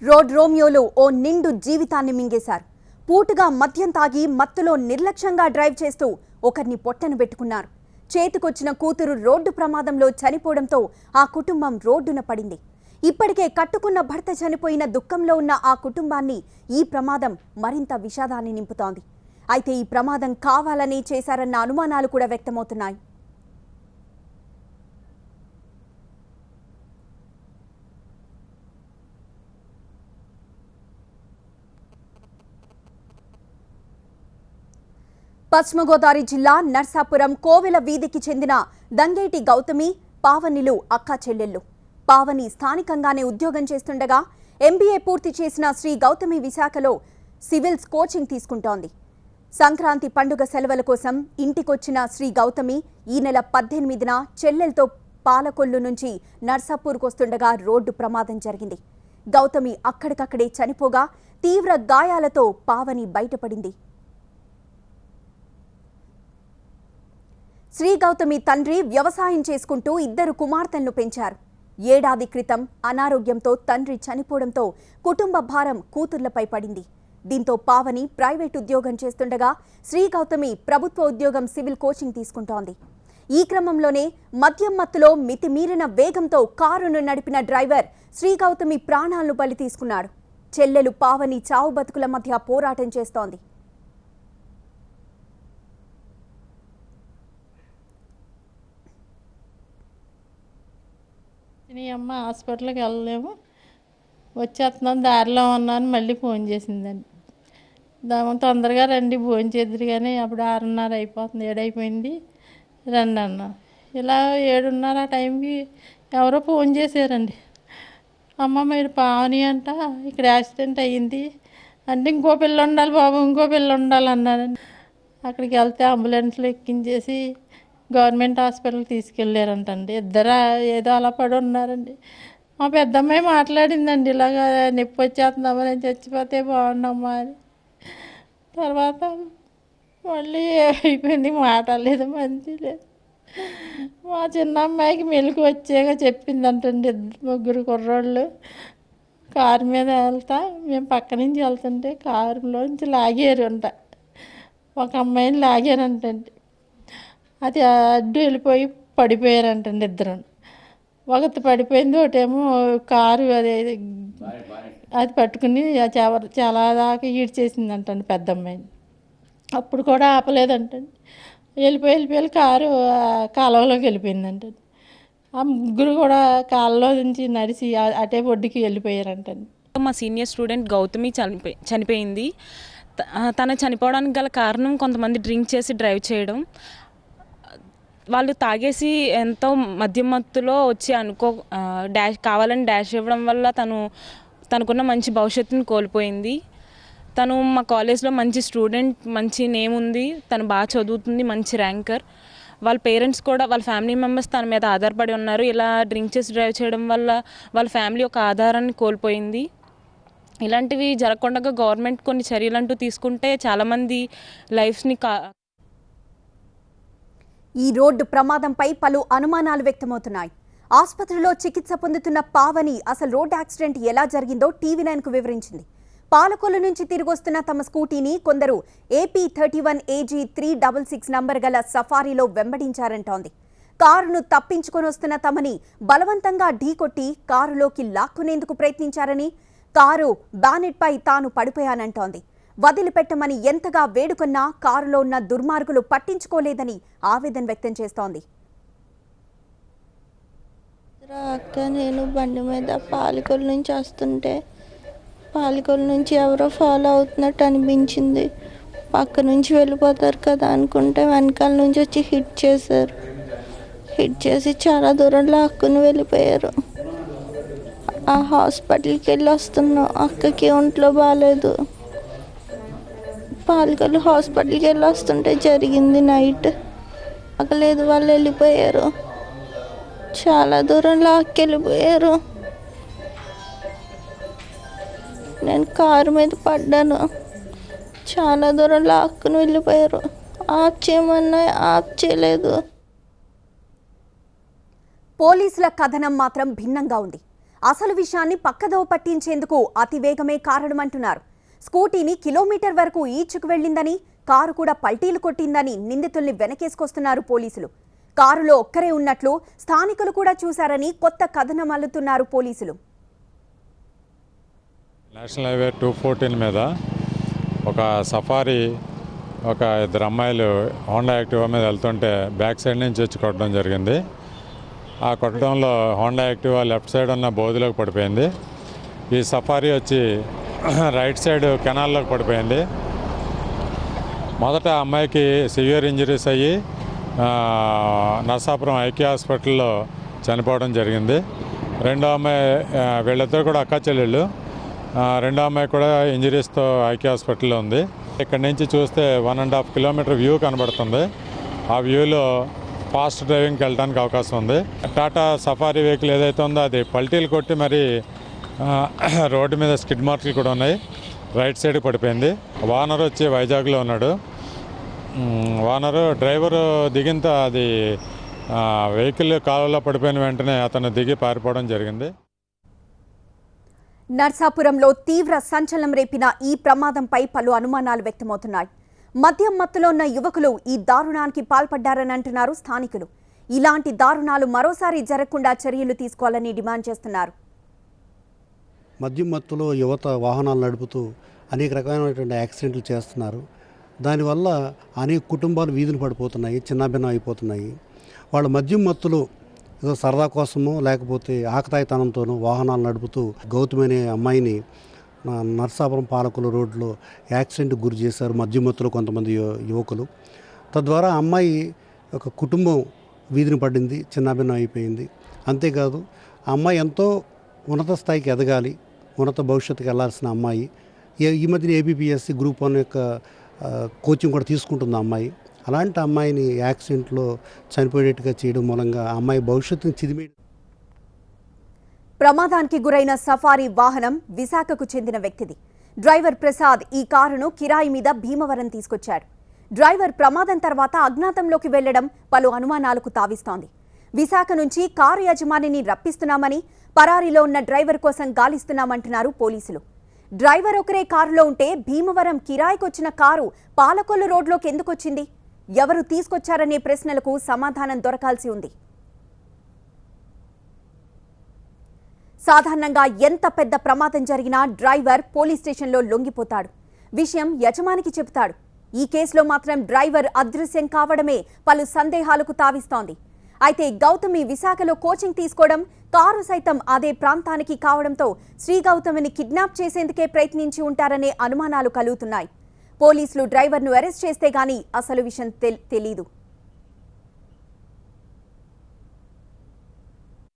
Road రోమియోలు ఓ నిండు జీవితాన్ని మింగేశారు. పూటుగా మద్యం తాగి మత్తులో నిర్లక్ష్యంగా డ్రైవ్ చేస్తూ ఒకరిని పొట్టను పెట్టుకున్నారు. చేతికొచ్చిన కూతురు రోడ్డు ప్రమాదంలో చనిపోవడంతో ఆ కుటుంబం రోడ్డున పడింది. ఇప్పటికే కట్టుకున్న భర్త చనిపోయిన దుఃఖంలో ఉన్న ఆ కుటుంబాన్ని ఈ ప్రమాదం మరింత విషాదాన్ని నింపుతోంది. అయితే ఈ ప్రమాదం కావాలని చేశారన్న అనుమానాలు కూడా వ్యక్తమవుతున్నాయి. పశ్చిమ గోదావరి జిల్లా నర్సాపురం కోవెల వీధికి చెందిన దంగేటి గౌతమి, పావనిలు అక్కా చెల్లెళ్ళు. పావని స్థానికంగానే ఉద్యోగం చేస్తుండగా ఎంబీఏ పూర్తి చేసిన శ్రీ గౌతమి విశాఖలో సివిల్స్ కోచింగ్ తీసుకుంటోంది. సంక్రాంతి పండుగ సెలవుల కోసం ఇంటికొచ్చిన శ్రీ గౌతమి ఈ నెల 18న చెల్లెలతో పాలకొల్లు నుంచి నర్సాపూర్కు వస్తుండగా రోడ్డు ప్రమాదం జరిగింది. గౌతమి అక్కడికక్కడే చనిపోగా తీవ్ర గాయాలతో పావని బయటపడింది. శ్రీ గౌతమి తండ్రి వ్యవసాయం చేసుకుంటూ 2 కుమార్తెలను పెంచారు. ఏడాది క్రితం అనారోగ్యంతో తండ్రి చనిపోవడంతో కుటుంబ భారం కూతుర్లపై పడింది. దీంతో పావని ప్రైవేట్ ఉద్యోగం చేస్తుండగా శ్రీ గౌతమి ప్రభుత్వ ఉద్యోగం సివిల్ కోచింగ్ తీసుకుంటోంది. ఈ క్రమంలోనే మద్యం మత్తులో మితిమీరిన వేగంతో కారును నడిపిన డ్రైవర్ శ్రీ గౌతమి ప్రాణాలను బలి తీసుకున్నాడు. చెల్లెలు పావని చావు బతుకుల మధ్య పోరాటం చేస్తోంది. అమ్మ హాస్పిటల్కి వెళ్ళలేము, వచ్చేస్తున్నాను దారిలో ఉన్నాను మళ్ళీ ఫోన్ చేసిందండి. తొందరగా రండి భోజనం చేద్దరు కానీ అప్పుడు 6:30 అయిపోతుంది, 7 అయిపోయింది రండి అన్న. ఇలా 7:30 ఆ టైంకి ఎవరో ఫోన్ చేశారండి. అమ్మ మీరు పావని అంట, ఇక్కడ యాక్సిడెంట్ అయ్యింది అంటే ఇంకో పిల్ల ఉండాలి బాబు, ఇంకో పిల్ల ఉండాలి అన్నారండి. అక్కడికి వెళ్తే అంబులెన్స్లో ఎక్కించేసి గవర్నమెంట్ హాస్పిటల్కి తీసుకెళ్ళారంటండి. ఇద్దరు ఏదో అలా పడి ఉన్నారండి. మా పెద్దమ్మాయి మాట్లాడిందండి, ఇలాగ నొప్పి వచ్చేస్తుందమ్మా, నేను చచ్చిపోతే బాగుండమ్మా అని. తర్వాత మళ్ళీ అయిపోయింది, మాట్లాడలేదు, మంచి లేదు. మా చిన్న అమ్మాయికి మెలకు వచ్చాక చెప్పిందంటండి. 3 కుర్రోళ్ళు కారు మీద వెళ్తా మేము పక్క నుంచి వెళ్తుంటే కారులోంచి లాగారు అంట. ఒక అమ్మాయిని లాగారంటండి. అది అడ్డు వెళ్ళిపోయి పడిపోయారంటండి ఇద్దరు. ఒకటి పడిపోయింది, ఒకటేమో కారు అది పట్టుకుని చాలా దాకా ఈడ్చేసిందంటండి పెద్ద అమ్మాయిని. అప్పుడు కూడా ఆపలేదంటండి. వెళ్ళిపోయి కారు కాలువలోకి వెళ్ళిపోయిందంటండి. ఆ ముగ్గురు కూడా కాలువలో నుంచి నడిచి అటే ఒడ్డుకి వెళ్ళిపోయారంటండి. మా సీనియర్ స్టూడెంట్ గౌతమి చనిపోయింది. తన చనిపోవడానికి గల కారణం కొంతమంది డ్రింక్ చేసి డ్రైవ్ చేయడం. వాళ్ళు తాగేసి ఎంతో మద్యం మత్తులో వచ్చి కావాలని డాష్ ఇవ్వడం వల్ల తనకున్న మంచి భవిష్యత్తును కోల్పోయింది. తను మా కాలేజ్లో మంచి స్టూడెంట్, మంచి నేమ్ ఉంది, తను బాగా చదువుతుంది, మంచి ర్యాంకర్. వాళ్ళ పేరెంట్స్ కూడా, వాళ్ళ ఫ్యామిలీ మెంబర్స్ తన మీద ఆధారపడి ఉన్నారు. ఇలా డ్రింక్ చేసి డ్రైవ్ చేయడం వల్ల వాళ్ళ ఫ్యామిలీ ఒక ఆధారాన్ని కోల్పోయింది. ఇలాంటివి జరగకుండా గవర్నమెంట్ కొన్ని చర్యలంటూ తీసుకుంటే చాలామంది లైఫ్స్ని ఈ రోడ్డు ప్రమాదంపై పలు అనుమానాలు వ్యక్తమవుతున్నాయి. ఆసుపత్రిలో చికిత్స పొందుతున్న పావని అసలు రోడ్డు యాక్సిడెంట్ ఎలా జరిగిందో టీవీ9కు వివరించింది. పాలకొల్లు నుంచి తిరిగొస్తున్న తమ స్కూటీని కొందరు AP31 AG 366 నంబర్ గల సఫారీలో వెంబడించారంటోంది. కారును తప్పించుకొని వస్తున్న తమని బలవంతంగా ఢీకొట్టి కారులోకి లాక్కునేందుకు ప్రయత్నించారని, కారు బానెట్పై తాను పడిపోయానంటోంది. వదిలిపెట్టమని ఎంతగా వేడుకున్నా కారులో ఉన్న దుర్మార్గులు పట్టించుకోలేదని ఆవేదన వ్యక్తం చేస్తోంది. అక్క నేను బండి మీద పాలకొల్లు నుంచి వస్తుంటే పాలకొల్లు నుంచి ఎవరో ఫాలో అవుతున్నట్టు అనిపించింది. పక్క నుంచి వెళ్ళిపోతారు కదా అనుకుంటే వెనకాల నుంచి వచ్చి హిట్ చేశారు. హిట్ చేసి చాలా దూరం లాక్కుని వెళ్ళిపోయారు. ఆ హాస్పిటల్కి వెళ్ళి వస్తున్నాం, అక్కకి ఒంట్లో బాగాలేదు. పాలకొల్లు హాస్పిటల్కి వెళ్ళి వస్తుంటే జరిగింది నైట్. అక్కలేదు, వాళ్ళు వెళ్ళిపోయారు, చాలా దూరం లాక్కెళ్ళిపోయారు. నేను కారు మీద పడ్డాను, చాలా దూరం లాక్కుని వెళ్ళిపోయారు. ఆఫ్ చేయమన్నా ఆఫ్ చేయలేదు. పోలీసుల కథనం మాత్రం భిన్నంగా ఉంది. అసలు విషయాన్ని పక్కదోవ పట్టించేందుకు అతివేగమే కారణమంటున్నారు. స్కూటీని కిలోమీటర్ వరకు ఈడ్చుకు వెళ్లిందని, కారు కూడా పల్టీలు కొట్టిందని నిందితుల్ని వెనకేసుకొస్తున్నారు పోలీసులు. కారులో ఒక్కరే ఉన్నట్లు స్థానికులు కూడా చూశారని కొత్త కథనం అల్లుతున్నారు పోలీసులు. నేషనల్ హైవే 214 మీద ఒక సఫారీ ఒక ఇద్దరు అమ్మాయిలు హోండా యాక్టివా మీద వెళ్తుంటే బ్యాక్ సైడ్ నుంచి వచ్చి కొట్టడం జరిగింది. ఆ కొట్టడంలో హోండా యాక్టివా లెఫ్ట్ సైడ్ ఉన్న బోధిలోకి పడిపోయింది. ఈ సఫారీ వచ్చి రైట్ సైడ్ కెనాల్లోకి పడిపోయింది. మొదట అమ్మాయికి సివియర్ ఇంజరీస్ అయ్యి నర్సాపురం ఐక్య హాస్పిటల్లో చనిపోవడం జరిగింది. రెండో అమ్మాయి వీళ్ళిద్దరు కూడా అక్క చెల్లెళ్ళు. రెండో అమ్మాయి కూడా ఇంజరీస్తో ఐక్య హాస్పిటల్లో ఉంది. ఇక్కడ నుంచి చూస్తే 1.5 కిలోమీటర్ వ్యూ కనబడుతుంది. ఆ వ్యూలో ఫాస్ట్ డ్రైవింగ్కి వెళ్ళడానికి అవకాశం ఉంది. టాటా సఫారీ వెహికల్ ఏదైతే ఉందో అది పల్టీలు కొట్టి మరి రోడ్డు మీద స్కిడ్ మార్కులు కూడా ఉన్నాయి. రైట్ సైడ్ పడిపోయింది. వానర్ వచ్చి వైజాగ్లో ఉన్నాడు. వానరు డ్రైవరు దిగిన అది వెహికల్ కాలువలో పడిపోయిన వెంటనే అతను దిగి పారిపోవడం జరిగింది. నర్సాపురంలో తీవ్ర సంచలనం రేపిన ఈ ప్రమాదంపై పలు అనుమానాలు వ్యక్తమవుతున్నాయి. మద్యం మత్తులో ఉన్న యువకులు ఈ దారుణానికి పాల్పడ్డారని అంటున్నారు స్థానికులు. ఇలాంటి దారుణాలు మరోసారి జరగకుండా చర్యలు తీసుకోవాలని డిమాండ్ చేస్తున్నారు. మద్యం మత్తులో యువత వాహనాలు నడుపుతూ అనేక రకమైనటువంటి యాక్సిడెంట్లు చేస్తున్నారు. దానివల్ల అనేక కుటుంబాలు వీధులు పడిపోతున్నాయి, చిన్నాభిన్నం అయిపోతున్నాయి. వాళ్ళ మద్యం మత్తులో ఏదో సరదా కోసమో లేకపోతే ఆకతాయితనంతోనూ వాహనాలు నడుపుతూ గౌతమి అనే అమ్మాయిని నర్సాపురం పాలకుల రోడ్లో యాక్సిడెంట్కి గురి చేశారు మద్యం మత్తులో కొంతమంది యువకులు. తద్వారా అమ్మాయి ఒక కుటుంబం వీధిని పడింది, చిన్నాభిన్నం అయిపోయింది. అంతేకాదు ఆ అమ్మాయి ఎంతో ఉన్నత స్థాయికి ఎదగాలి, ఉన్నత భవిష్యత్తుకి వెళ్లాల్సిన అమ్మాయి. ఈ మధ్యన ఏబిపిఎస్సి గ్రూప్ 1 యొక్క కోచింగ్ కూడా తీసుకుంటుంది అమ్మాయి. అలాంటి అమ్మాయిని యాక్సిడెంట్లో చనిపోయేట్టుగా చేయడం మూలంగా ఆ అమ్మాయి భవిష్యత్తుని చిదిమే. ప్రమాదానికి గురైన సఫారీ వాహనం విశాఖకు చెందిన వ్యక్తిది. డ్రైవర్ ప్రసాద్ ఈ కారును కిరాయి మీద భీమవరం తీసుకొచ్చాడు. డ్రైవర్ ప్రమాదం తర్వాత అజ్ఞాతంలోకి వెళ్లడం పలు అనుమానాలకు తావిస్తోంది. విశాఖ నుంచి కారు యజమానిని రప్పిస్తున్నామని, పరారీలో ఉన్న డ్రైవర్ కోసం గాలిస్తున్నామంటున్నారు పోలీసులు. డ్రైవర్ ఒకరే కారులో ఉంటే భీమవరం కిరాయికొచ్చిన కారు పాలకొల్లు రోడ్లోకి ఎందుకొచ్చింది? ఎవరు తీసుకొచ్చారనే ప్రశ్నలకు సమాధానం దొరకాల్సి ఉంది. సాధారణంగా ఎంత పెద్ద ప్రమాదం జరిగినా డ్రైవర్ పోలీస్ స్టేషన్లో లొంగిపోతాడు, విషయం యజమానికి చెబుతాడు. ఈ కేసులో మాత్రం డ్రైవర్ అదృశ్యం కావడమే పలు సందేహాలకు తావిస్తోంది. అయితే గౌతమి విశాఖలో కోచింగ్ తీసుకోవడం, కారు సైతం అదే ప్రాంతానికి కావడంతో శ్రీ గౌతమిని కిడ్నాప్ చేసేందుకే ప్రయత్నించి ఉంటారనే అనుమానాలు కలుగుతున్నాయి. పోలీసులు డ్రైవర్ను అరెస్ట్ చేస్తే గానీ అసలు విషయం తెలీదు.